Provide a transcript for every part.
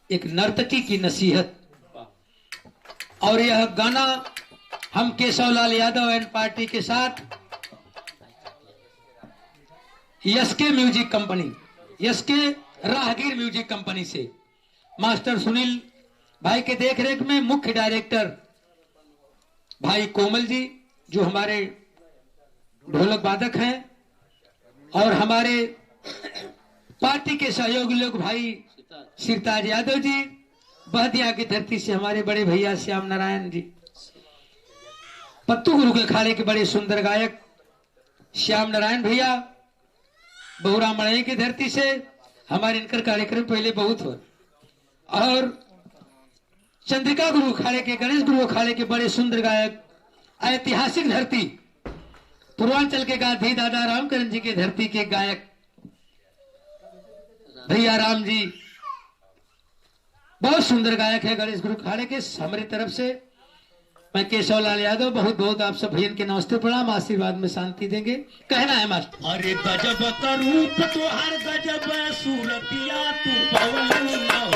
एक नर्तकी की नसीहत। और यह गाना हम केशवलाल यादव एंड पार्टी के साथ एसके म्यूजिक कंपनी, एसके राहगीर म्यूजिक कंपनी से मास्टर सुनील भाई के देखरेख में मुख्य डायरेक्टर भाई कोमल जी जो हमारे ढोलक वादक हैं, और हमारे पार्टी के सहयोगी लोग भाई सिरताज यादव जी, बहदिया की धरती से हमारे बड़े भैया श्याम नारायण जी, पत्तू गुरु के अखाड़े के बड़े सुंदर गायक श्याम नारायण भैया, बहुरा मड़ई की धरती से हमारे इनकर कार्यक्रम पहले बहुत हो, और चंद्रिका गुरु अखाड़े के, गणेश गुरु अखाड़े के बड़े सुंदर गायक, ऐतिहासिक धरती पूर्वांचल के गांधी दादा रामकरण जी के धरती के गायक भैया राम जी, बहुत सुंदर गायक है गणेश गुरु अखाड़े के। हमारी तरफ से मैं केशवलाल यादव बहुत बहुत आप सब भैया के नमस्ते प्रणाम, आशीर्वाद में शांति देंगे। कहना है मास्टर। अरे गजब का रूप तो हर गजब सूरतिया तू पवलू न हो,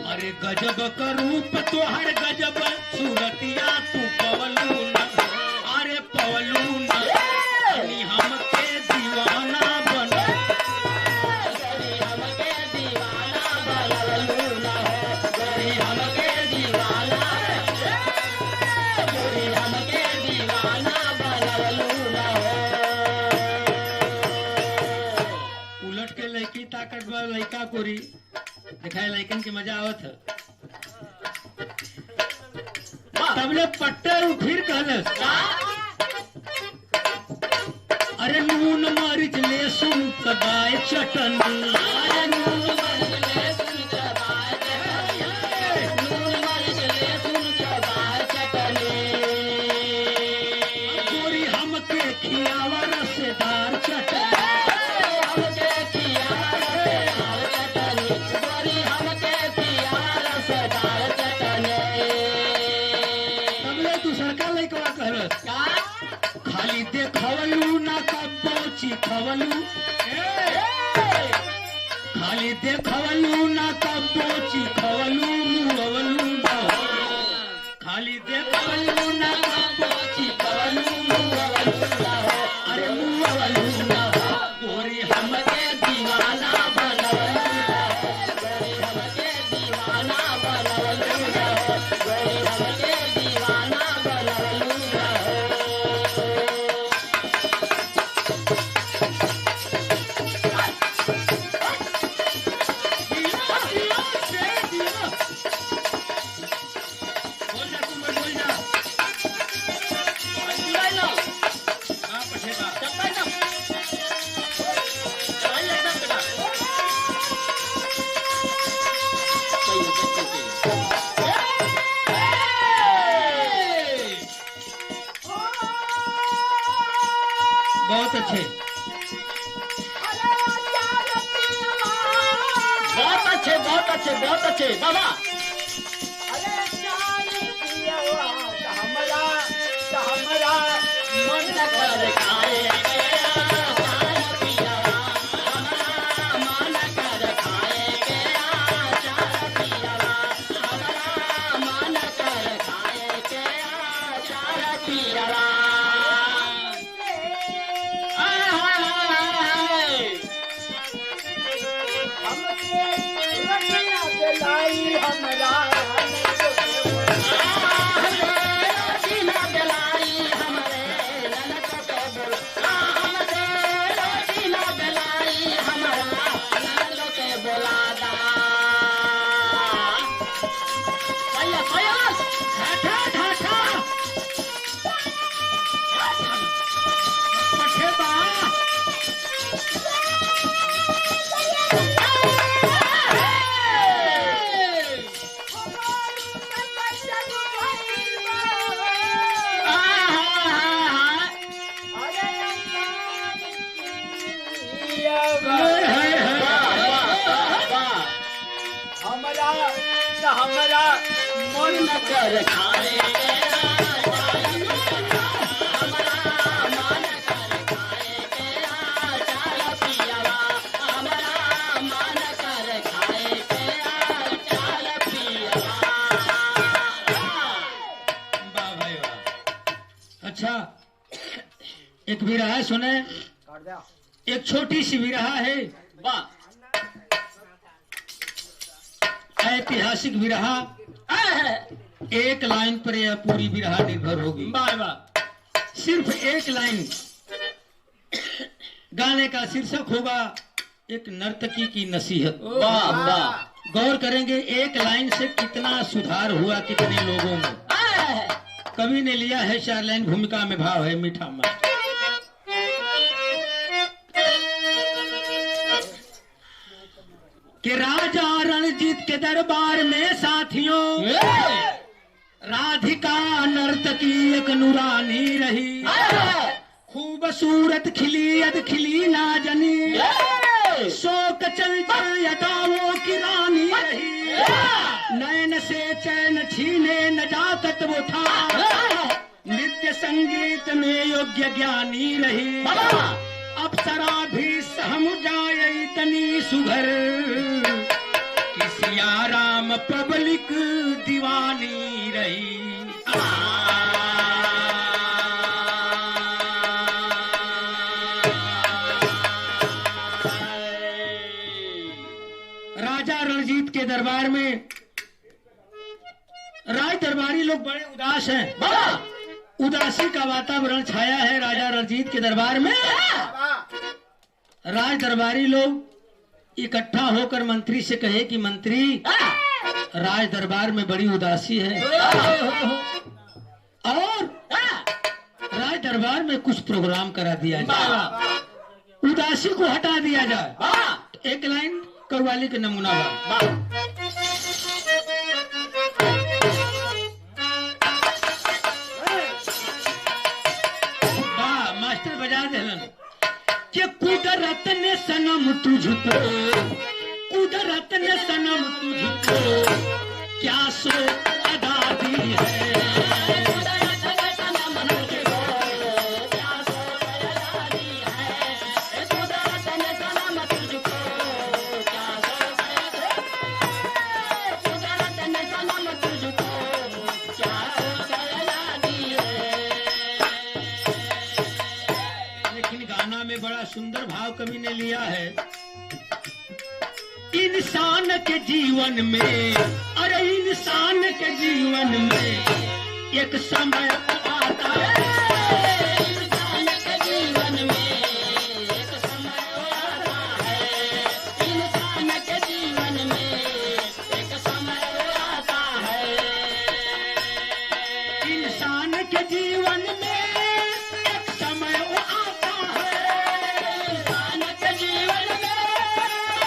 अरे गजब का रूप तो हर गजब सूरतिया तू पवलू न, अरे पवलू न हमके दीवाना बना, हमके दीवाना बनलू न, हमके दीवाना, हमके दीवाना बनलू न। उलट के लड़की ताकत वाला लड़का कोरी दिखाए, लड़कन की मजा आवत है। तबले पट्टे फिर कहलस, अरे नून मरिच लहसुन कबाए चटनी, अरे नून मरिच लहसुन कबाए चटनी, नून मरिच लहसुन कबाए चटनी, गोरी हमके खियावा रसेदार चटनी, हमके खियावा रसेदार चटनी, गोरी हमके खियावा रसेदार चटनी। तबले तू सरकार लइकवा कहलस का खाली देखवलू ना कबोची खवलू, खाली देखवलू ना कबोची खवलू मुवलू ना, खाली देखवलू ना कबोची खवलू मुवलू ना, अरे मुवलू ना गोरी हमके दीवाना बनवलू ना, गोरी हमके दीवाना बनवलू ना, गोरी हमके दीवाना बनवलू ना। बहुत अच्छे, बहुत अच्छे, बहुत अच्छे, बहुत अच्छे बाबा। हमारा मन कर खाए हमारा मन न कर खाए के आचार पियावा हमरा मन कर खाए के आचार पियावा। वाह भाई वाह। अच्छा एक विरहा सुने, एक छोटी सी विरहा है, वाह ऐतिहासिक विरहा। एक लाइन पर यह पूरी विरहा निर्भर होगी। वाह वाह। सिर्फ एक लाइन। गाने का शीर्षक होगा एक नर्तकी की नसीहत। वाह वाह। गौर करेंगे एक लाइन से कितना सुधार हुआ कितने लोगों में। कवि ने लिया है 4 लाइन, भूमिका में भाव है मीठा मास्टर। कि राजा रणजीत के दरबार में साथियों राधिका नर्तकी एक नूरानी रही, खूबसूरत खिली अद खिली ना जनी, शोक चंचल यदाओं की रानी रही, नयन से चैन छीने नजाकत वो था, नित्य संगीत में योग्य ज्ञानी रही, अप्सरा भी सहम जाए इतनी सुघर, किसिया राम पब्लिक दीवानी रही। राजा रणजीत के दरबार में राज दरबारी लोग बड़े उदास हैं। उदासी का वातावरण छाया है राजा रणजीत के दरबार में। राज दरबारी लोग इकट्ठा होकर मंत्री से कहे कि मंत्री, राज दरबार में बड़ी उदासी है और राज दरबार में कुछ प्रोग्राम करा दिया जाए, उदासी को हटा दिया जाए। एक लाइन कव्वाली के नमूना वाह। मास्टर बजा देलन कि कुदरत ने सनम तुझको, कुदरत ने सनम तुझको क्या सो अदा दी है, कुदरत ने सनम तुझको क्या सो अदा दी है, कुदरत ने सनम तुझको क्या सो अदा दी है, कुदरत ने सनम तुझको क्या सो अदा दी है। लेकिन गाना में बड़ा सुंदर भाव कवि ने लिया है। इंसान के जीवन में, अरे इंसान के जीवन में एक समय आता है, इंसान के जीवन में एक समय आता है, इंसान के जीवन में एक समय आता है, इंसान के जीवन में एक समय आता है, इंसान के जीवन में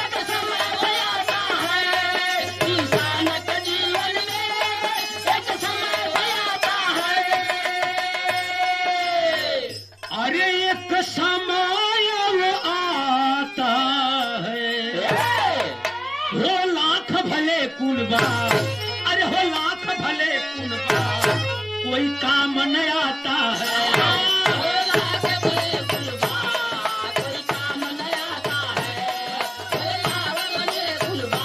एक समय आता है, इंसान के जीवन में एक समय आता है। अरे एक समय आता है, हो लाख भले कुनबा, अरे हो लाख भले कुनबा कोई काम न आता है, हो लाख भले कुनबा कोई काम न आता है, हो लाख भले कुनबा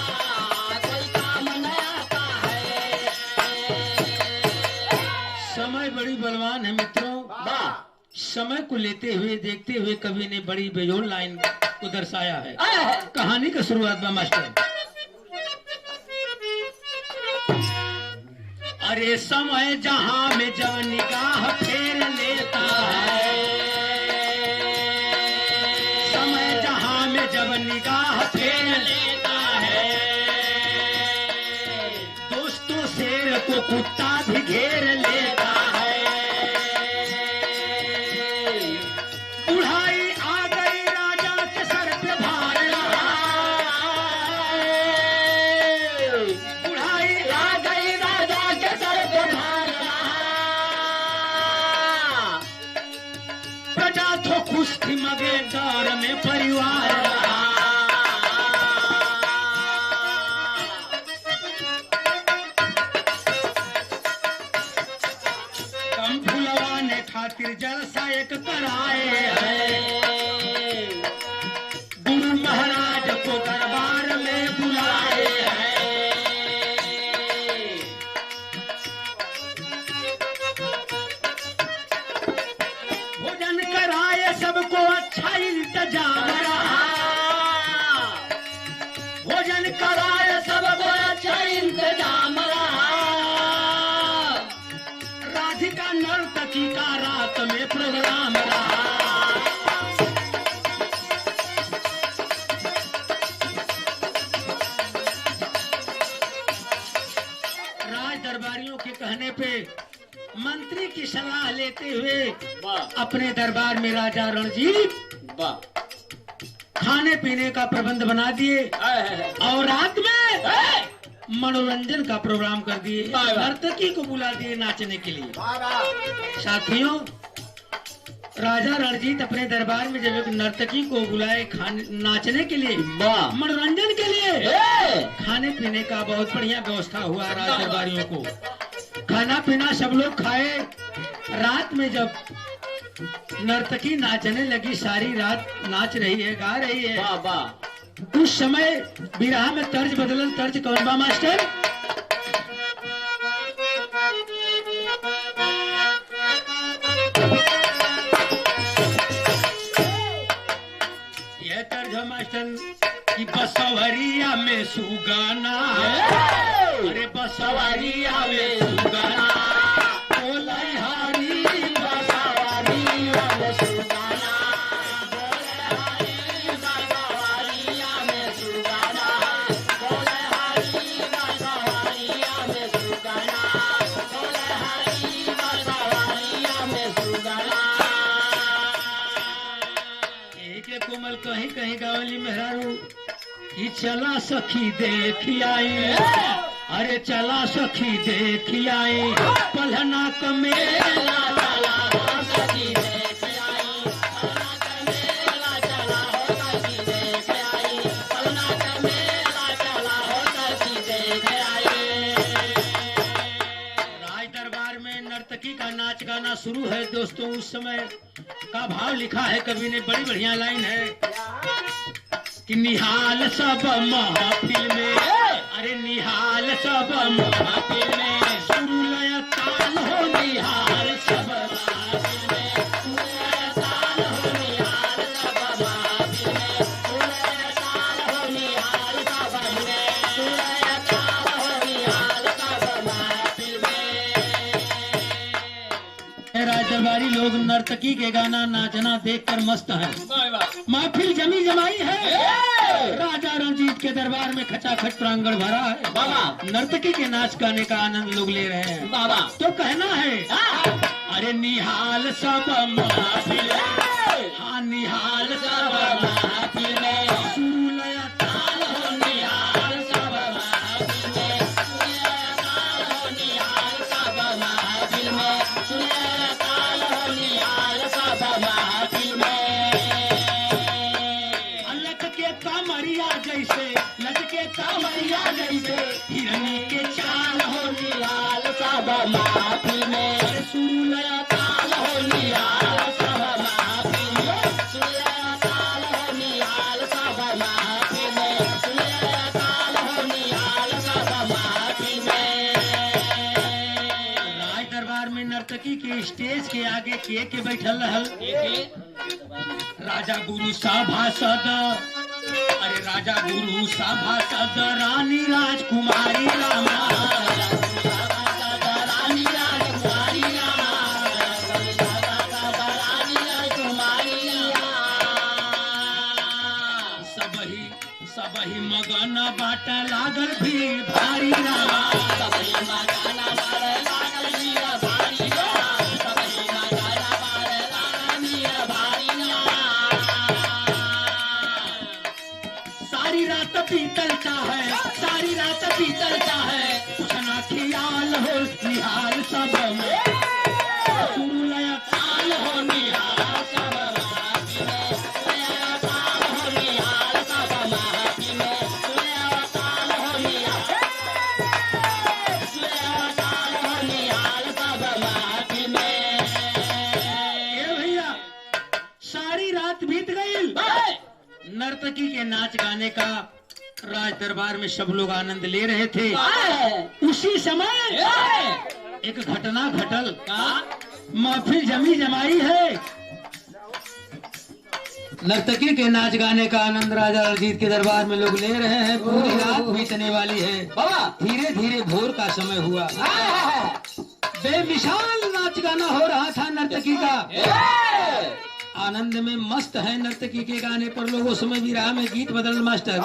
कोई काम न आता है। समय बड़ी बलवान है मित्रों। समय को लेते हुए देखते हुए कवि ने बड़ी बेजोड़ लाइन को दर्शाया है। कहानी का शुरुआत बा मास्टर। अरे समय जहां में जब निगाह फेर लेता है, समय जहां में जब निगाह फेर लेता है, दोस्तों शेर को कुत्ता भी घेर लेता है, बुढ़ाई आ गई राजा के सर पे भार रहा, बुढ़ाई आ गई राजा के सर पे भार रहा, प्रजा तो खुश थी मगर दौर में परिवार रहा। खातिर जलसा एक कराए हैं, गुरु महाराज को दरबार में बुलाए हैं। भोजन कराए सबको अच्छा इंतजाम रहा, भोजन कराए सबको अच्छा इंतजाम रहा। राधिका नर्तकी का रात में प्रोग्राम रहा। राज दरबारियों के कहने पे मंत्री की सलाह लेते हुए अपने दरबार में राजा रणजीत खाने पीने का प्रबंध बना दिए और रात में मनोरंजन का प्रोग्राम कर दिए। नर्तकी को बुला दिए नाचने के लिए। साथियों, राजा रणजीत अपने दरबार में जब एक नर्तकी को बुलाए खाने नाचने के लिए, मनोरंजन के लिए, खाने पीने का बहुत बढ़िया व्यवस्था हुआ। राज दरबारियों को खाना पीना सब लोग खाए। रात में जब नर्तकी नाचने लगी, सारी रात नाच रही है, गा रही है। उस समय बिरहा में तर्ज बदलन। तर्ज कौन बा मास्टर? यह तर्ज है मास्टर कि बसवरिया में सुगाना, अरे बसवरिया में सुगाना, बोलहारी बसवरिया में सुगाना, बोलहारी बसवरिया में सुगाना, बोलहारी बसवरिया में सुगाना, बोलहारी बसवरिया में सुगाना। एक कोमल कहीं कहीं गावली मेहरारू कि चला सखी देखी आई, अरे चला सखी देखी आई, पलहना कमेला चला हो सखी देखी आई, पलहना कमेला चला हो सखी देखी आई, पलहना कमेला चला हो सखी देखी आई। राज दरबार में नर्तकी का नाच गाना शुरू है। दोस्तों, उस समय का भाव लिखा है कवि ने, बड़ी बढ़िया लाइन है कि निहाल सब महफिल में, अरे निहाल सब महफिल में, सुर लय ताल हो निहाल सब महफिल में, सुर लय ताल हो निहाल सब महफिल में, सुर लय ताल हो निहाल सब में, सुर लय ताल हो निहाल सब महफिल में। राज दरबारी लोग नर्तकी के गाना नाचना देखकर मस्त है। महफिल जमी जमाई है। राजा रणजीत के दरबार में खचाखच प्रांगण भरा है। नर्तकी के नाच गाने का आनंद लोग ले रहे हैं। तो कहना है, अरे निहाल सब महफिल, हाँ निहाल सब महफिल में, सुर लय ताल हो निहाल सब महफिल में, सुर लय ताल हो निहाल सब महफिल में, सुर लय ताल हो निहाल सब महफिल में। कमरिया जैसे लटके कमरिया जैसे, हिरनी के चाल हो निहाल सब महफिल में, सुर लय ताल हो निहाल सब महफिल में, सुर लय ताल हो निहाल सब महफिल में, सुर लय ताल हो निहाल सब महफिल में। राज दरबार में नर्तकी के स्टेज के आगे के बैठल रहल? राजा गुरु सभासद, अरे राजा गुरु सभासद रानी राजकुमारी रामा, रानी राजकुमारी रामा, रानी राजकुमारी सबही मगन बाट लागल भीड़ भारी रामा, सबही मगन बाट लागल भीड़ भारी रामा, सबही मगन बाट लागल भीड़ भारी रामा। सारी रात पीतलता है, सारी रात पीतलता है, उसना ख्याल हो निहाल सब में, सुर लय ताल हो निहाल सब महफिल में, लय ताल हो निहाल सब महफिल में, लय ताल हो निहाल, लय ताल हो निहाल सब महफिल में। नाच गाने का राज दरबार में सब लोग आनंद ले रहे थे। उसी समय एक घटना घटल। महफिल जमी जमाई है। नर्तकी के नाच गाने का आनंद राजा रणजीत के दरबार में लोग ले रहे हैं। पूरी रात बीतने वाली है। धीरे धीरे भोर का समय हुआ। बेमिसाल नाच गाना हो रहा था नर्तकी का। आनंद में मस्त है नर्तकी के गाने पर लोग। उस समय भी राह में गीत बदल मास्टर।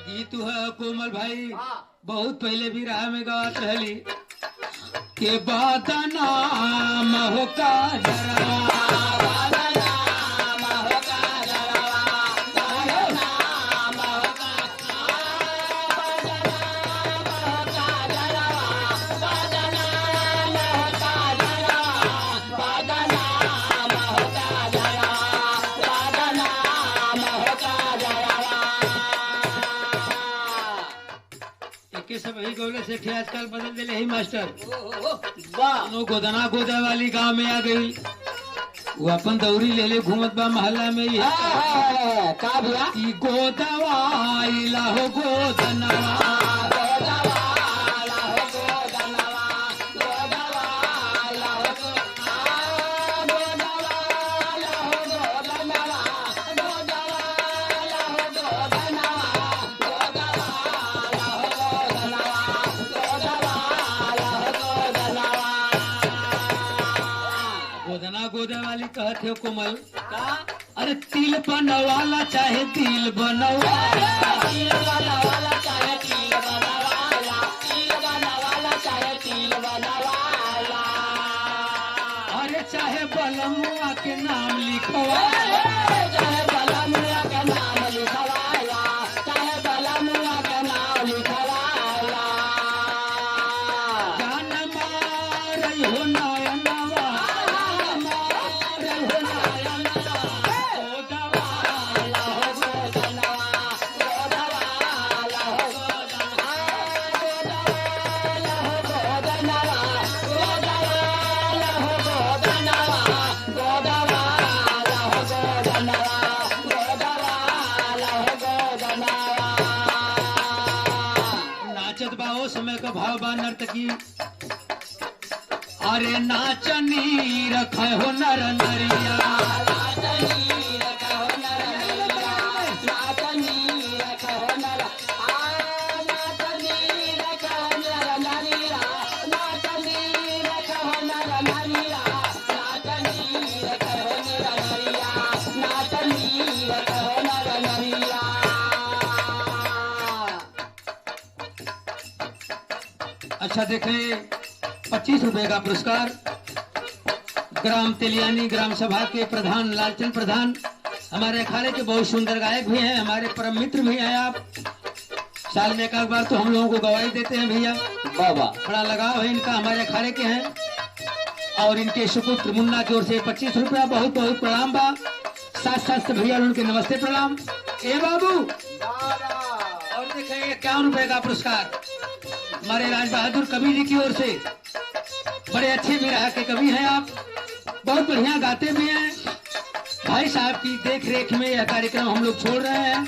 गीत है कोमल भाई बहुत पहले भी राह में गात रहली के बादनाम हो का जरा सब ही गोले से आजकल बदल दिले ही मास्टर। गोदना गोदा वाली गांव में आ गई। वो अपन दौरी ले ले घूमत बा मोहल्ला में। का भैया गोदवा आइला हो गोदनवा गोदा वाली कहते हो कोमल। अरे तिल बनवाला चाहे दिल बनवाला चाहे तिल बनवाला अरे चाहे बलमुआ के नाम लिखवाला चाहे बलमुआ के नाम लिखवाला चाहे बलमुआ के नाम लिखवाला जान मार हो नयनवा समय का भाव बा नर्तकी। अरे नाचनी रखे हो नर नरिया अच्छा देखें 25 रुपए का पुरस्कार ग्राम तेलियानी ग्राम सभा के प्रधान लालचंद प्रधान हमारे अखाड़े के बहुत सुंदर गायक भी हैं। हमारे परम मित्र भी हैं। आप साल में एक बार तो हम लोगों को गवाही देते हैं भैया। बाबा बड़ा लगाव है इनका हमारे अखाड़े के हैं। और इनके सुपुत्र मुन्ना की ओर से 25 रुपया बहुत बहुत प्रणाम बा। साथ साथ भैया उनके नमस्ते प्रणाम। ए बाबू और देखेंगे 51 रुपए का पुरस्कार हमारे राज बहादुर कवि जी की ओर से। बड़े अच्छे विरहा के कवि हैं आप। बहुत बढ़िया गाते भी हैं। भाई साहब की देख रेख में यह कार्यक्रम हम लोग छोड़ रहे हैं।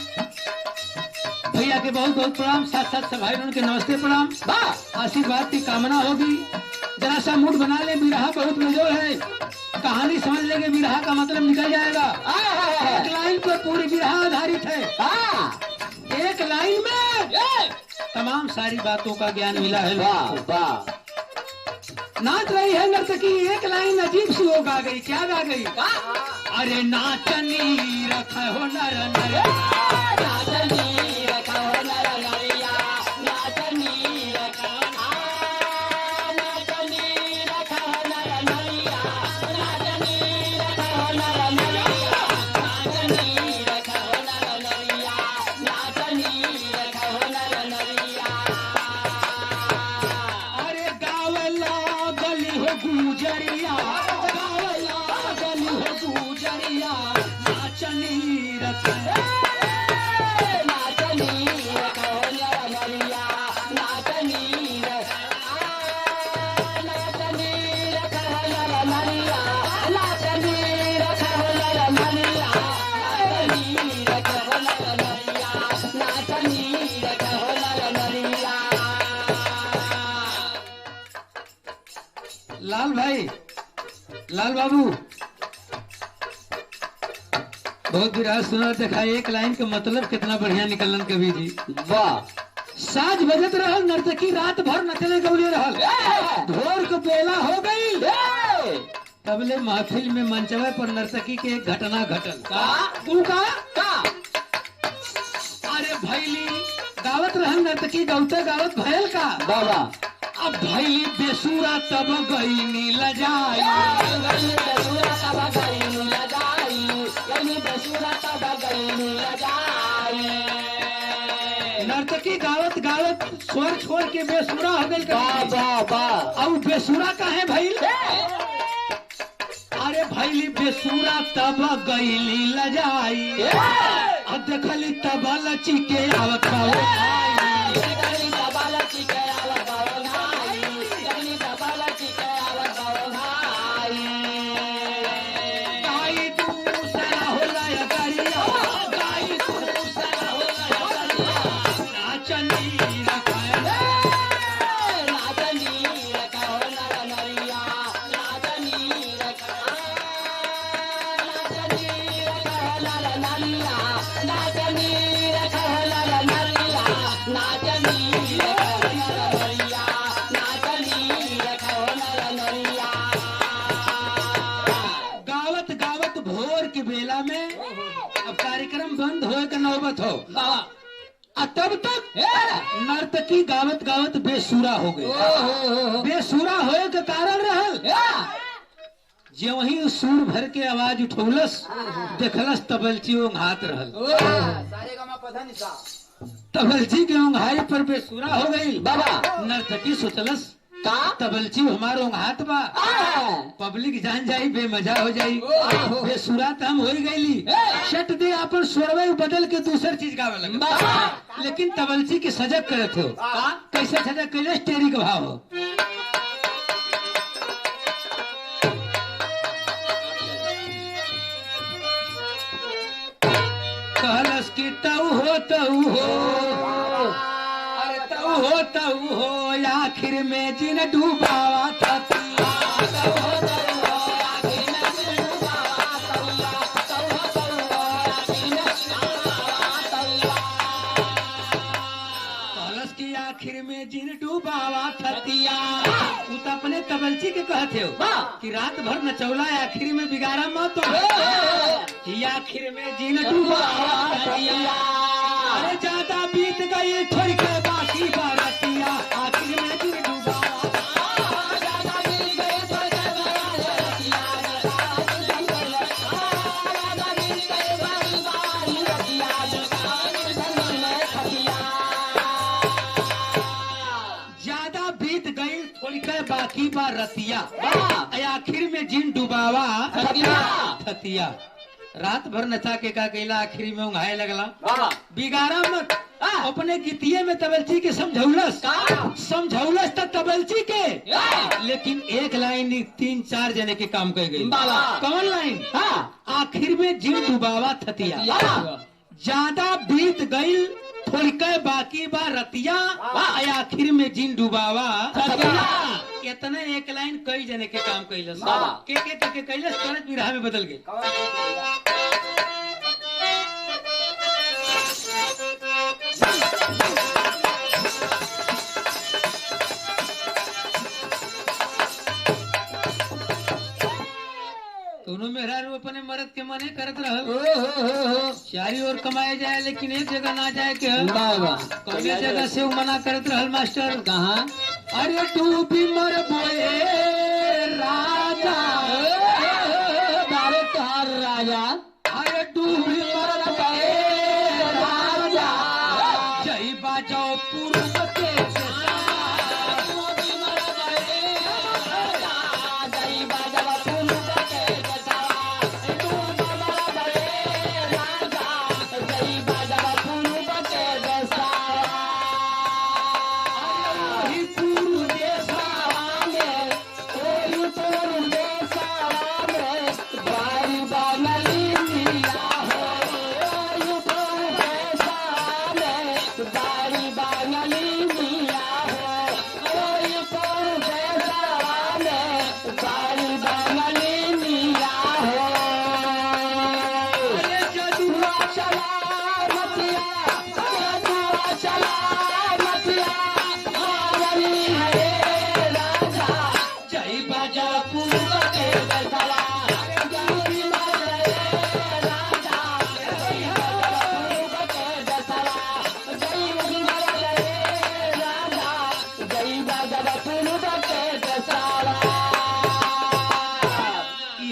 भैया के बहुत बहुत प्रणाम। साथ साथ भाई उनके नमस्ते प्रणाम। आशीर्वाद की कामना होगी। जरा सा मूड बना ले। विरहा बहुत मजो है। कहानी समझ लेंगे विरहा का मतलब निकल जाएगा। एक लाइन पर पूरी विरहा आधारित है। एक लाइन में तमाम सारी बातों का ज्ञान मिला है। नाच रही है नर्तकी। एक लाइन अजीब सी वो गा गई। क्या गा गई? अरे नाचनी रखा हो नर नरिया नाचनी रखा हो नर नरिया नाचनी रखा नाचनी रखा हो नर नरिया नाचनी रखा हो नर नरिया नाचनी रखा हो नर नरिया नाचनी रखा हो नर नरिया। अरे गावला गली हो गुजरिया गावला गली हो गुजरिया नाचनी रखा नाच लाल बाबू बहुत विराट सुना देखा, एक लाइन के मतलब कितना बढ़िया निकलन कवि जी। वाह साज बजत रहल, नर्तकी रात भर नचले गौले रहल, भोर को बेला हो गई, तबले महफिल में मंचवे पर नर्तकी के एक घटना घटल। का अरे भैली गावत रहल नर्तकी, गौते गावत भयल का बाबा अब भैली बेसुरा तब गई नील जाई, नर्तकी गावत गावत स्वर छोड़ के बेसुरा हो गई। अब बेसुरा काहे भइल? अरे भैली बेसुरा तब गई नील जाई, अब देखली तब लची के आवत बंद हो के नौबत हो, तब तक नर्तकी गावत गावत बेसुरा हो गई। बेसुरा होए के कारण रहल जे वही सुर भर के आवाज उठौलस, देखलस तबलची ओंघात रहल, तबलची के ओंघाई पर बेसुरा हो गई। बाबा नर्तकी सोचलस का तबलची हमारो ओंघात बा, पब्लिक जान जाई, बेमजा हो जाई, बेसुरा तो हम हो गईली, शट दे अपन स्वरवे बदल के दूसर चीज गावे लगे। लेकिन तबलची के सजग करत हो, कैसे सजग कैले? टेरी का भाव हो, कहलस कि तऊ हो तऊ हो आखिर में जिन डूबावा था आखिर में जिन डूबावा थतिया, तू तो अपने तबलची के कहते हो कि रात भर नचौला आखिर में बिगाड़ा मत हो, आखिर में जिन डूबावा थतिया, अरे ज्यादा बीत गई थोड़ी के बाकी बारतिया, आखिर में जिन डूबावा बाकी बा रतिया, आखिर में जिन डुबावा थतिया। रात भर नचा के का कैला, आखिरी में उंघाए लगला, बिगाड़ा मत। अपने गीतिये में तबलची के समझौलस त तबलची के, लेकिन एक लाइन 3-4 जने के काम कर गई। कौन लाइन? आखिर में जिन डुबावा थतिया, ज्यादा बीत गई थोड़ी के बाकी बा रतिया, आखिर में जिन डुबावा थतिया। इतने एक लाइन कई जने के काम कैलस, के कैलस करत बिरहा में बदल गए। दोनों मेहरारू अपने मर्द के मने करत रहल, चारी ओर कमाए जाए लेकिन एक जगह ना जाए के कौने जगह से मना करत रहल मास्टर। कहाँ? अरे तू भी मर बोए राजा, बारे तोहार राजा, अरे तू भी मर बोए राजा, जय बाजाओ पूर्व के बारी बानली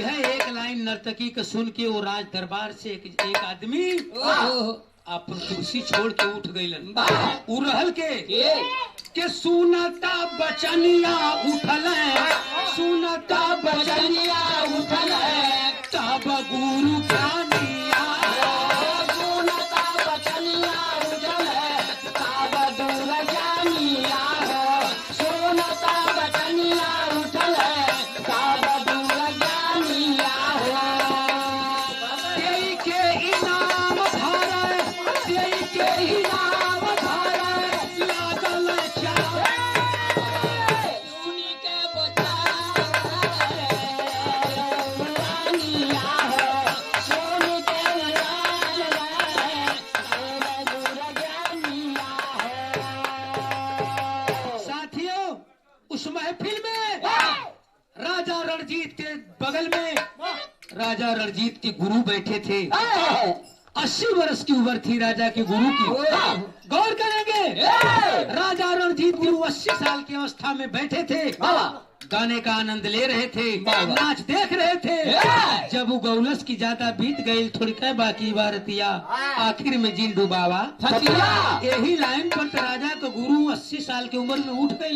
यह एक लाइन नर्तकी के सुन के वो राज दरबार से एक आदमी अपन कुर्सी छोड़ के उठ गईलन। उ रहल के सुनता बचनिया उठल है, सुनता बचनिया उठल है, तब गुरु ज्ञानिया सुनता बचनिया उठल है, तब गुरु ज्ञानिया सुनता बचनिया उठल है, तब गुरु ज्ञानिया देई के इनाम धारे, देई के इनाम धारे लागल उस महफिल में राजा रणजीत के बगल में राजा रणजीत के गुरु बैठे थे। 80 वर्ष की उम्र थी राजा के गुरु की। गौर करेंगे राजा रणजीत गुरु 80 साल की अवस्था में बैठे थे, गाने का आनंद ले रहे थे, नाच देख रहे थे। जब वो गौलस की ज्यादा बीत गई थोड़ी कह बाकी बारतिया आखिर में जिन डुबावा यही लाइन पर तो राजा का गुरु 80 साल की उम्र में उठ गए,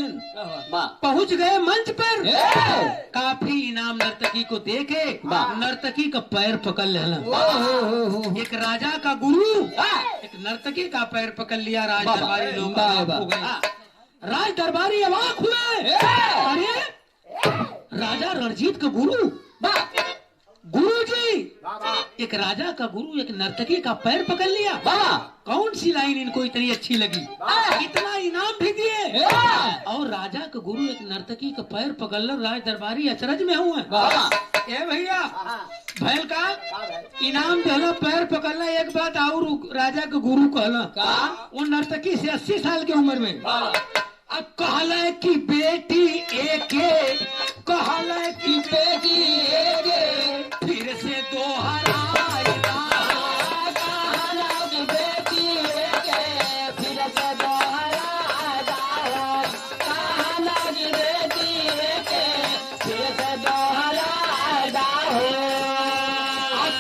पहुंच गए मंच पर। काफी इनाम नर्तकी को देके नर्तकी का पैर पकड़ लेना। एक राजा का गुरु एक नर्तकी का पैर पकड़ लिया। राज दरबारी लोग हो गए, राज दरबारी अवाक हुए। अरे राजा रणजीत का गुरु जी, एक राजा का गुरु एक नर्तकी का पैर पकड़ लिया। कौन सी लाइन इनको इतनी अच्छी लगी, इतना इनाम भी दिए, और राजा का गुरु एक नर्तकी का पैर पकड़ लो। राज दरबारी अचरज में हुए। ए भैया भैल का इनाम देना पैर पकड़ना एक बात, और राजा का गुरु कहला वो नर्तकी से 80 साल की उम्र में अब कहला कि बेटी एके, कहला कि बेटी एके फिर से दोहराएगा, कहला कि बेटी एके फिर से दोहराएगा, कहला कि बेटी एके फिर से दोहराएगा।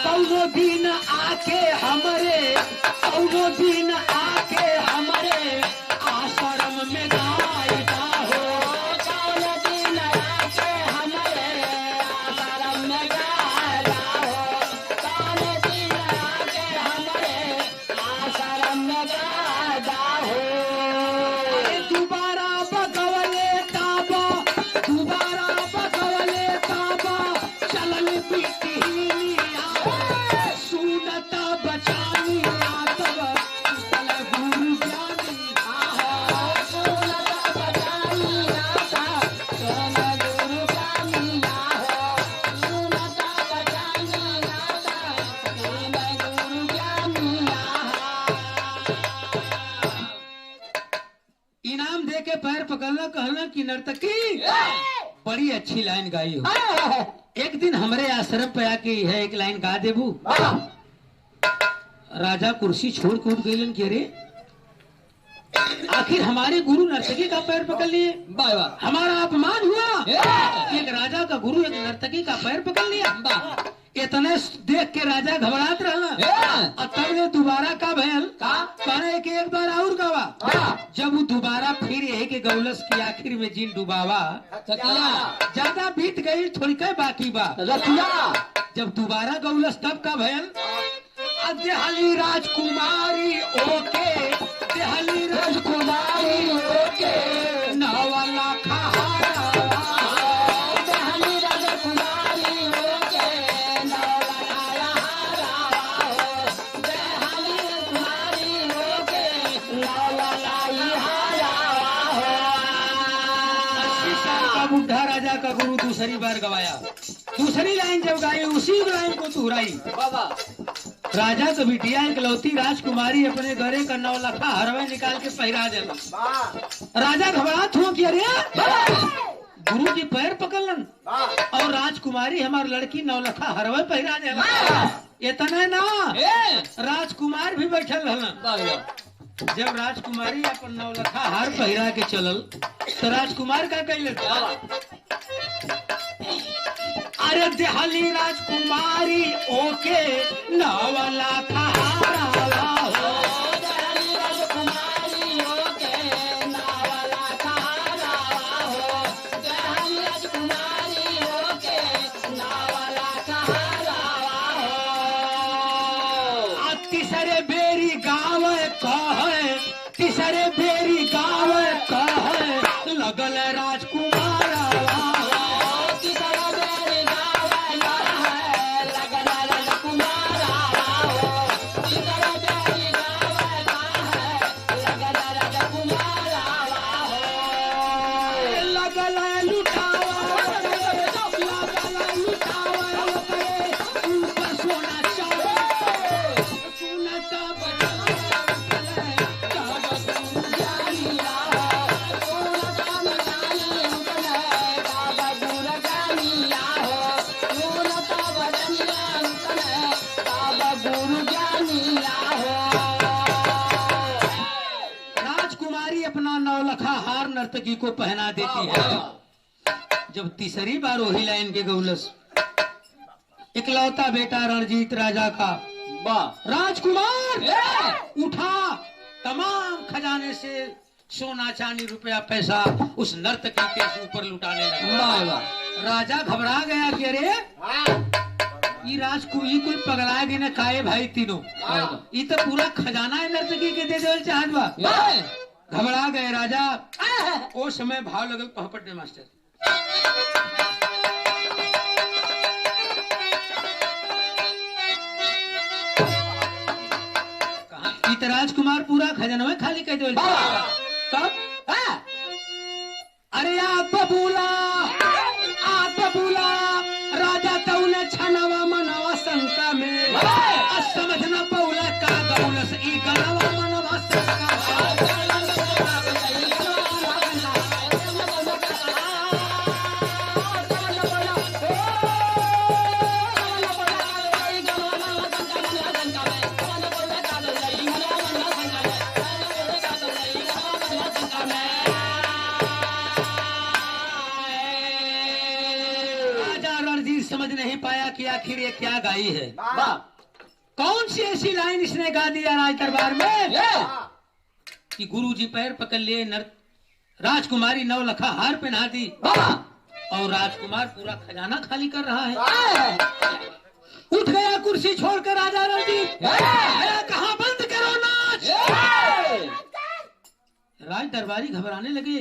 कौनो दिन आके हमरे, कौनो दिन आके हमरे आश्रम में गायता हो, कौनो दिन आके हमरे आश्रम में गायता हो, कौनो दिन आके हमरे आश्रम में गायता हो। दोबारा बगवले ताबा, दोबारा बगवले ताबा चलल पिटिया सुनता बचानी तब चल गुरु ज्ञानी सुनता बचानी चल गुरु ज्ञानी सुनता बचानी चल गुरु ज्ञानी। इनाम दे के पैर पकड़ना कहना कि नर्तकी बड़ी अच्छी लाइन गाई हो, एक दिन हमारे आश्रम पे आके है एक लाइन गा देबू। राजा कुर्सी छोड़ के उठ गए कि अरे आखिर हमारे गुरु नर्तकी का पैर पकड़ लिए, हमारा अपमान हुआ। एक राजा का गुरु एक नर्तकी का पैर पकड़ लिया। इतने देख के राजा घबरात रहना, और तब ने दोबारा का भयल कहे कि एक बार और गावा। जब वो दोबारा फिर यही के गौलस की आखिर में जिन डुबावा ज्यादा बीत गई थोड़ी कह बाकी बा। जब दोबारा गौलस तब का भयल देहली राजकुमारी ओके, देहली राजकुमारी ओके नवला खहारा, देहली राजकुमारी ओके नवला खहारा, देहली राजकुमारी ओके नवला खहारा। 80 साल का बुढ़ा राजा का गुरु दूसरी बार गवाया। दूसरी लाइन जब गाई उसी लाइन को दोहराई। राजा का बिटिया इकलौती राजकुमारी अपने घरे का 9 लखा हरवे निकाल के पहरा देना। राजा घबराहट हुआ कि अरे गुरु जी पैर पकड़लन और राजकुमारी हमारी लड़की 9 लखा हरवे पहरा देना। इतना ना राजकुमार भी बैठल रहलन। जब राजकुमारी अपन 9 लखा हार पहरा के चलल तो राजकुमार का कैले अरे देहली राजकुमारी ओके नवला खारा हो तीसरे बेरी गाँव कहे तीसरे बेरी गाँव कहे लगल राजकुमार नर्तकी को पहना देती है। जब तीसरी बार वही लाइन के गौलस इकलौता बेटा रणजीत राजा का राजकुमार उठा तमाम खजाने से सोना चांदी रुपया पैसा उस नर्तकी के ऊपर लुटाने लगा। राजा घबरा गया कि अरे ये कोई पगला गए न काए भाई तीनों ये तो पूरा खजाना है नर्तकी के दे देवल चाहत बा। घबरा गए राजा। ओ समय भाव लगल पहपट मास्टर राजकुमार पूरा खजाना में खाली कह दो तब अरे आप बबूला राजा तौले छनवा मनवा शंका में समझ न पौला का गौलस ई गनवा मनवा शंका समझ नहीं पाया कि आखिर ये क्या गाई है। कौन सी ऐसी लाइन इसने गा दिया राज दरबार में कि गुरुजी पैर पकड़ लिए राजकुमारी नवलखा हार पहना दी और राजकुमार पूरा खजाना खाली कर रहा है। उठ गया कुर्सी छोड़कर राजा रणजीत कहा बंद करो नाच। राज दरबारी घबराने लगे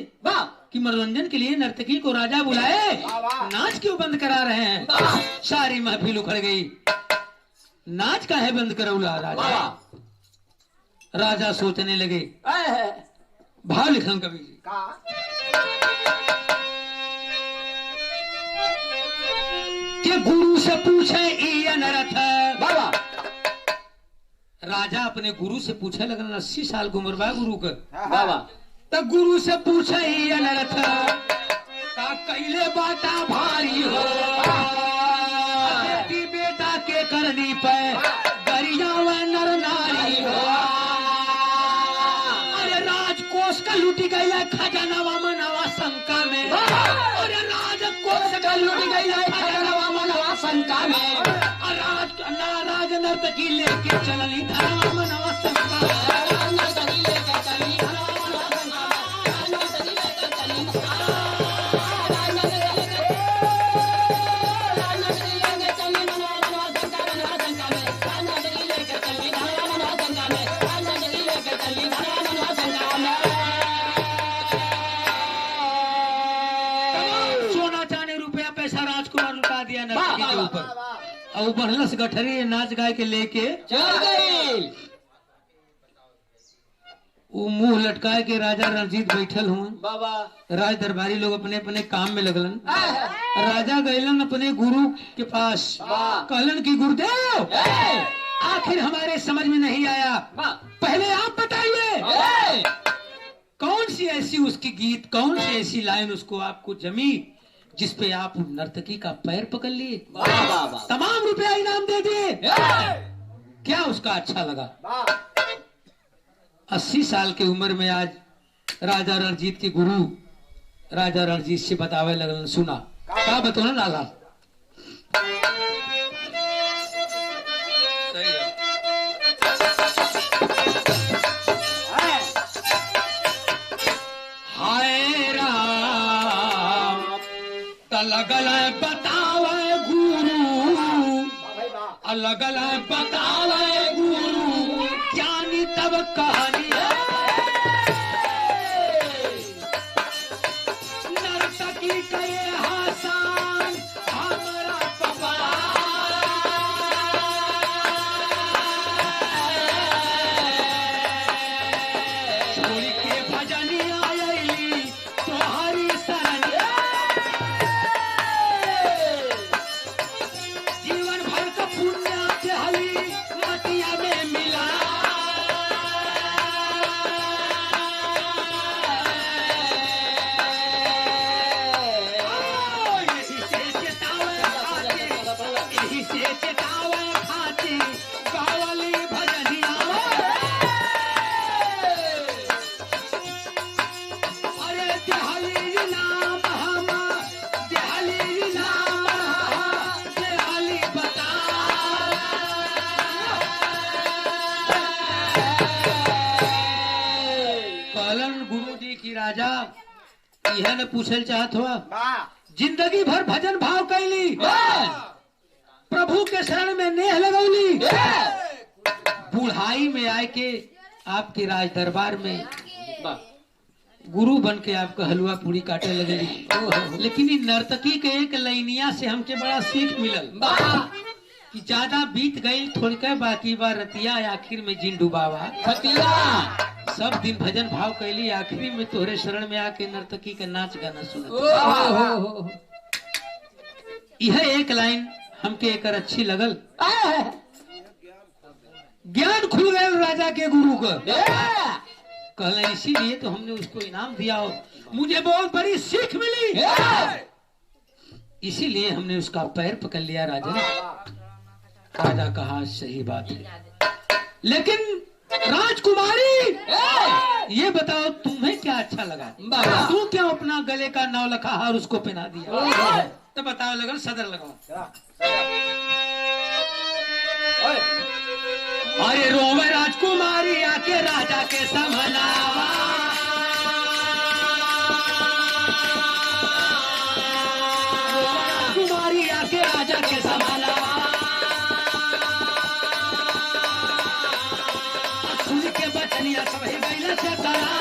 कि मनोरंजन के लिए नर्तकी को राजा बुलाए नाच क्यों बंद करा रहे हैं। सारी महफिल उखड़ गई। नाच काहे बंद करौला राजा। राजा सोचने लगे। भाव लिखन कवि जी कि गुरु से पूछे ये अनर्थ बाबा। राजा अपने गुरु से पूछे लगन 80 साल की उम्र बा गुरु का बाबा। तो गुरु से पूछे ये अनर्थ का कैले बाटा भारी हो बेटी बेटा के करनी पे गरिया व नर नारी हो। अरे राजकोष का लूटी गई है खजानावा मनवा शंका में। अरे राजकोष का लूटी गई है खजानावा मनवा शंका में। राज नर्तकी लेके चलनी धनवा मनवा शंका और बहलस गठरी नाच गाय के लेके चल गई। वो मुंह लटकाए के राजा रणजीत बैठल हुए बाबा। राज दरबारी लोग अपने अपने काम में लगलन। राजा गयलन अपने गुरु के पास कहलन कि गुरुदेव आखिर हमारे समझ में नहीं आया पहले आप बताइए कौन सी ऐसी उसकी गीत कौन सी ऐसी लाइन उसको आपको जमी जिसपे आप नर्तकी का पैर पकड़ लिए तमाम रुपया इनाम दे दिए। क्या उसका अच्छा लगा। 80 साल की उम्र में आज राजा रणजीत के गुरु राजा रणजीत से बतावे लगन। सुना क्या बतौना लाला सही है। हाय राम अलग अलग बतावे गुरु, अलग अलग बतावे गुरु, ज्ञानी तब कहानी नर्तकी करे हसन हमारा पपा। छोड़ी के भजनिया आयली तोहरी सरनिया, जीवन भर का पुण्य चहली मटिया में मिला। यही से चेतावे खाती गावली भजनिया। अरे देहली नाम हम, देहली नाम देहली बता। कहलन गुरु जी की राजा यह न पूछल चाहत हुआ, जिंदगी भर भजन भाव कैली, प्रभु के शरण में नेह लगौली, बुढ़ाई में आए के आपके राज दरबार में गुरु बन के आपका हलवा पूरी काटे लगेली। लेकिन इ नर्तकी के एक लाइनिया से हमके बड़ा सीख मिलल कि ज्यादा बीत गई थोड़के बाकी बार रतिया, आखिर में जिन डुबावा सब दिन भजन भाव कैली, आखिरी में तोहरे शरण में आके नर्तकी का नाच गाना सुना। यह एक लाइन हमके एक अच्छी लगल, ज्ञान खुल गए राजा के गुरु को। कहला इसीलिए तो हमने उसको इनाम दिया और मुझे बहुत बड़ी सीख मिली, इसीलिए हमने उसका पैर पकड़ लिया। राजा कहा सही बात है, लेकिन राजकुमारी ये बताओ तुम्हें क्या अच्छा लगा? तू क्यों अपना गले का नौलखा हार उसको पहना दिया? तो बताओ लगल सदर लगाओ। अरे रोवे राजकुमारी आके राजा के समझावा, राजकुमारी आके राजा के समझावा, सुन के बचनिया सब ही गैला से करा।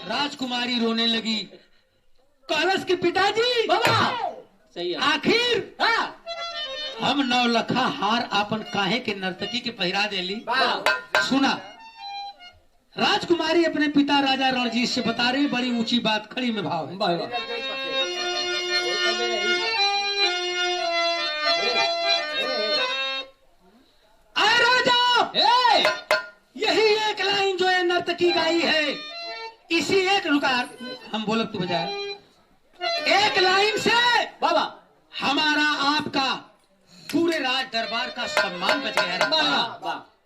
राजकुमारी रोने लगी, कहलस के पिताजी बाबा सही है, आखिर हम नौलखा हार आपन काहे के नर्तकी के पहिरा देली। सुना, राजकुमारी अपने पिता राजा रणजीत से बता रही, बड़ी ऊंची बात, खड़ी में भाव है। आए राजा, यही एक लाइन जो है नर्तकी गाई है, इसी एक रुकार हम बोलब तू बजाय, एक लाइन से बाबा हमारा आपका पूरे राज दरबार का सम्मान बच गया।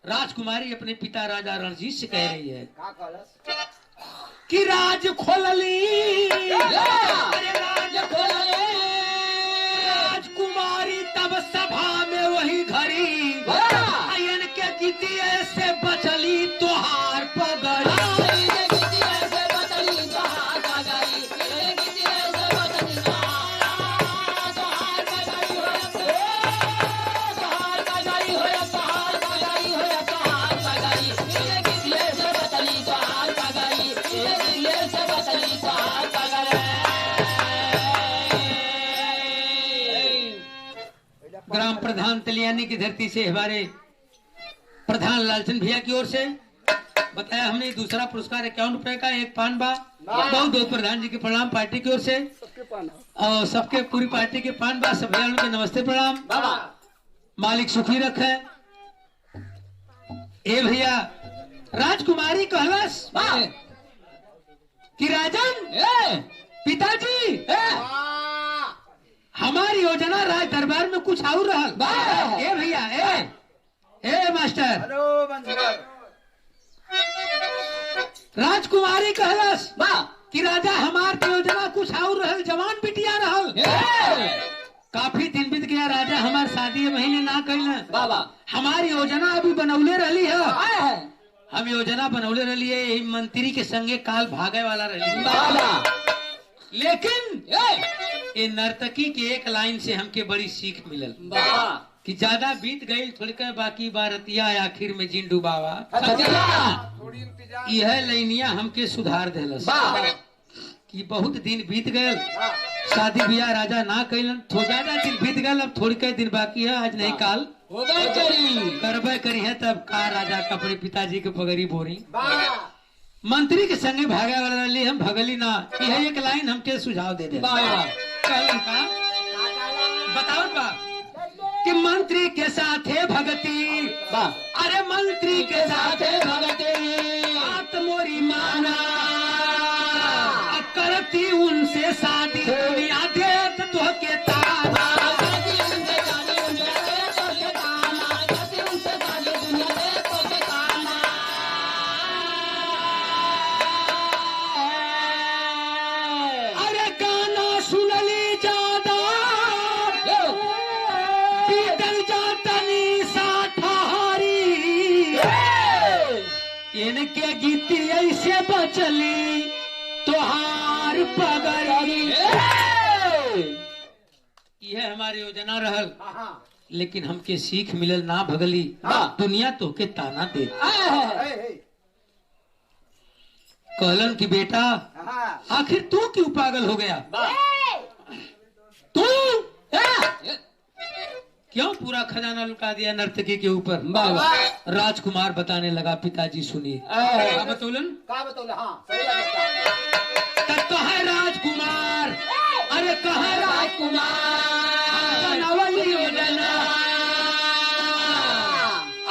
राजकुमारी अपने पिता राजा रणजीत से कह रही है कि राज खोलली, अरे राज खोलली। राजकुमारी तब सभा में वही घड़ी आयन के गीतिए से बचली तोहार पगड़ी। ग्राम प्रधान तलियानी की धरती से हमारे प्रधान लालचंद भैया की ओर से बताया हमने दूसरा पुरस्कार 51 रुपए का, एक पान बा। बहुत बहुत प्रधान जी के प्रणाम पार्टी की ओर से, और सबके पूरी पार्टी के पान बा। सब भैया के नमस्ते प्रणाम, मालिक सुखी रखे। ए भैया राजकुमारी कहलस कि राजन पिताजी हमारी योजना राज दरबार में कुछ और रहल। ए भैया ए मास्टर, राजकुमारी कहलस कि राजा हमार के योजना कुछ और रहल, जवान बिटिया रहल। काफी दिन बीत गया, राजा हमार शादी महीने ना कैल। हमारी योजना अभी बनौले रही है, हम योजना बनौले रही है, मंत्री के संगे काल भागे वाला रही। लेकिन ये नर्तकी के एक लाइन से हमके बड़ी सीख मिलल कि ज्यादा बीत गई थोड़ी बाकी बारतिया आखिर में जिन डुबावा। यह लाइनिया हमके सुधार देलस कि बहुत दिन बीत गए, शादी ब्याह राजा ना कैलन, ज्यादा दिन बीत गए, अब थोड़ी के दिन बाकी है, आज नहीं काल करबे करी है। तब का राजा का अपने पिताजी के पगड़ी बोरी मंत्री के संगे भागे वाला रही, हम भगली ना। यह एक लाइन हमके सुझाव दे दे बताओ बा कि मंत्री के साथ है भगती, अरे मंत्री के साथ है भगती, आत्मोरी माना करती उनसे शादी, दुनिया देख तो के ताना। अरे गाना सुनली ज्यादा पीटल जातनी साठारी, इनके गीती ऐसे बचली तोहार पगड़ी। यह हमारी योजना रहल, लेकिन हमके सीख मिलल ना भगली, दुनिया तो के ताना दे। कहलन कि बेटा आखिर तू क्यों पागल हो गया, तू क्यों पूरा खजाना लुटा दिया नर्तकी के ऊपर। राजकुमार बताने लगा, पिताजी सुनिए। बतौलन तब तो है राजकुमार, अरे कहा राजकुमार बनवली योजना,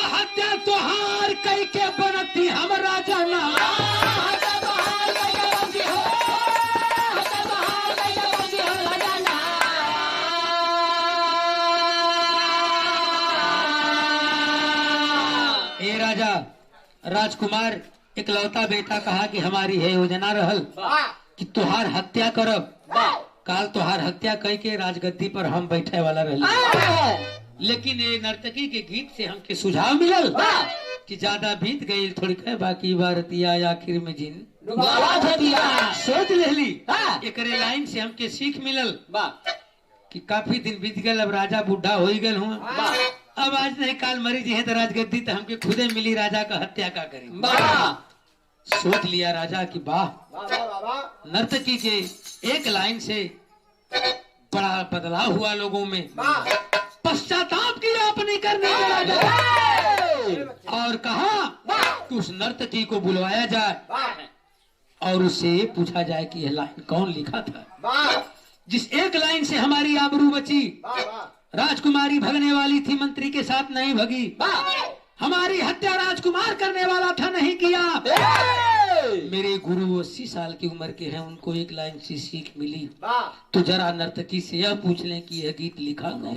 हत्या तोहार कई के बनती हम राजा ना। ए राजा, राजकुमार इकलौता बेटा कहा कि हमारी है योजना रहल कि तुहार हत्या करब, काल तुहार हत्या कह के राजगद्दी पर हम बैठे वाला रही। लेकिन ये नर्तकी के गीत से हमके सुझाव मिलल कि ज्यादा बीत गई थोड़ी कह बाकी बारतिया आखिर में जिन सोच लेली। एक लाइन से हमके सीख मिलल कि काफी दिन बीत गए, अब राजा बूढ़ा हो गए हुआ, अब आज नहीं काल मरी जी है तो राजगद्दी तो हमके खुदे मिली, राजा का हत्या का करी। सोच लिया राजा कि वाह, नर्तकी के एक लाइन से बड़ा बदलाव हुआ लोगों में, पश्चाताप किया अपने करने के राजा, और कहा कि उस नर्तकी को बुलवाया जाए और उससे पूछा जाए कि यह लाइन कौन लिखा था। जिस एक लाइन से हमारी आबरू बची, राजकुमारी भगने वाली थी, मंत्री के साथ नहीं भगी, हमारी हत्या राजकुमार करने वाला था, नहीं किया। मेरे गुरु 80 साल की उम्र के हैं, उनको एक लाइन से सीख मिली, तो जरा नर्तकी से यह पूछ लें कि यह गीत लिखा नहीं।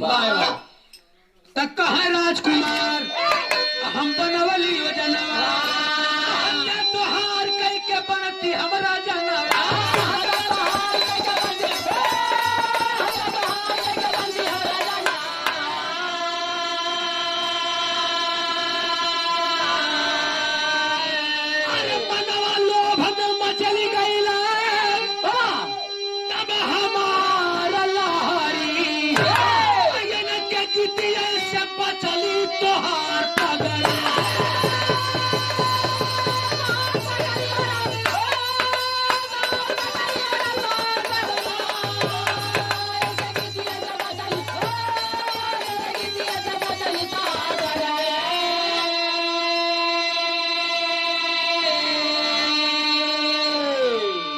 तक कहा राजकुमार हम बनवली योजना, तो हार कह के बनती हम राजा ना।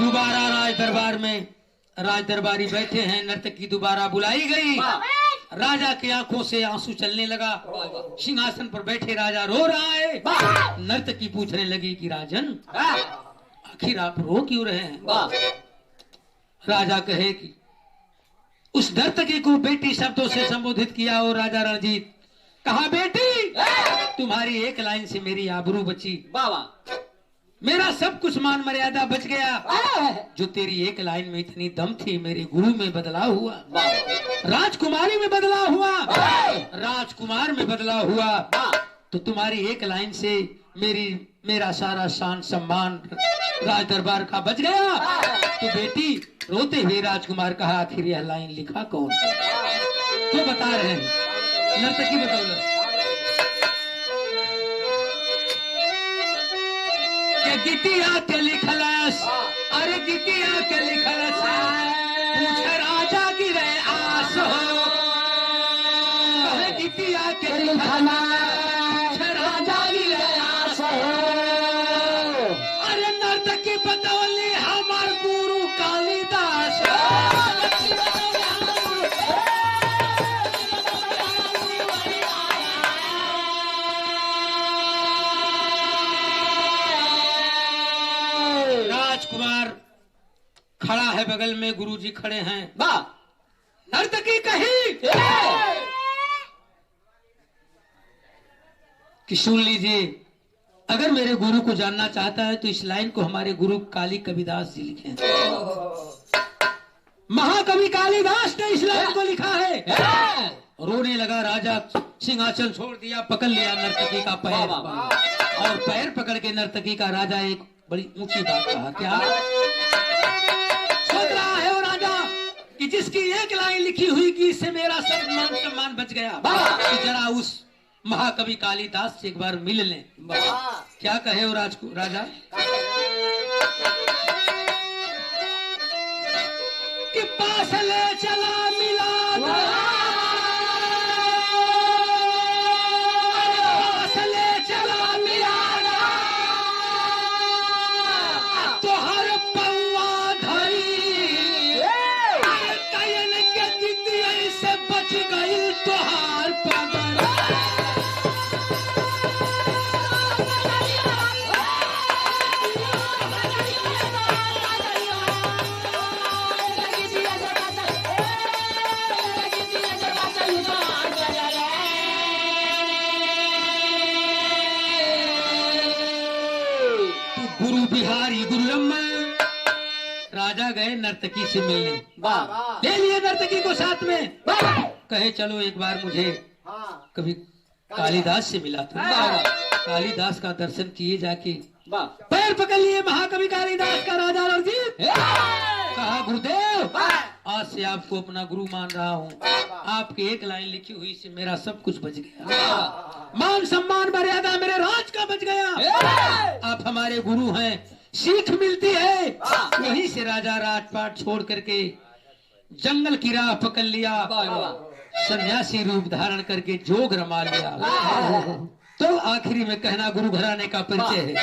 दोबारा राज दरबारी बैठे हैं, नर्तकी दोबारा बुलाई गई। राजा की आंखों से आंसू चलने लगा, सिंहासन पर बैठे राजा रो रहा है। नर्तकी पूछने लगी कि राजन आखिर आप रो क्यों रहे हैं। राजा कहे कि उस नर्तकी को बेटी शब्दों से संबोधित किया और राजा रणजीत कहा बेटी तुम्हारी एक लाइन से मेरी आबरू बची। मेरा सब कुछ मान मर्यादा बच गया। जो तेरी एक लाइन में इतनी दम थी, मेरे गुरु में बदलाव हुआ, राजकुमारी में बदलाव हुआ, राजकुमार में बदलाव हुआ, तो तुम्हारी एक लाइन से मेरा सारा शान सम्मान राज दरबार का बच गया। तो बेटी रोते हुए राजकुमार कहा, आखिर यह लाइन लिखा कौन? तो बता रहे हैं नर्तकी बदौलत के गिटिया के लिखलस, अरे गिटिया के लिखलस, पूछ राजा की रे आस हो, अरे गिटिया के लिखलस, राजा की रे आस हो, अरे नर्तकी बदौली हमार गुरु कालिदास। राजकुमार खड़ा है, बगल में गुरुजी खड़े हैं। नर्तकी कही कि सुन लीजिए, अगर मेरे गुरु को जानना चाहता है तो इस लाइन को हमारे गुरु काली कविदास जी लिखे हैं। महाकवि कालिदास ने इस लाइन को लिखा है। रोने लगा राजा, सिंहासन छोड़ दिया, पकड़ लिया नर्तकी का पैर, और पैर पकड़ के नर्तकी का राजा एक बड़ी ऊंची बात कहा। क्या सोच रहा है वो राजा कि जिसकी एक लाइन लिखी हुई कि इससे मेरा सब सम्मान बच गया, तो जरा उस महाकवि कालिदास से एक बार मिल लें। क्या कहे वो राजा कि पास ले चला मिला, पास ले चला मिला, तो हर पौवा धरी कयन के गिद्दिया से बच गई तोहार पगड़। गुरु बिहारी गुरु रमन राजा गए नर्तकी से मिलने, ले लिए नर्तकी को साथ में, कहे चलो एक बार मुझे कभी कालिदास से मिला तुम। कालिदास का दर्शन किए जाके, पैर पकड़ लिए महाकवि कालिदास का राजा रणजीत, कहा गुरुदेव आज से आपको अपना गुरु मान रहा हूँ, आपकी एक लाइन लिखी हुई से मेरा सब कुछ बच गया, मान सम्मान मर्यादा मेरे राज का बच गया, आप हमारे गुरु हैं, सीख मिलती है। वहीं से राजा राजपाट छोड़ करके जंगल की राह पकड़ लिया, सन्यासी रूप धारण करके जोग रमा लिया। तो आखिरी में कहना गुरु घराने का परिचय है।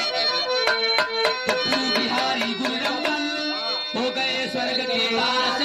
तो गुरु बिहारी गुरु रमन हो गए स्वर्ग के वास।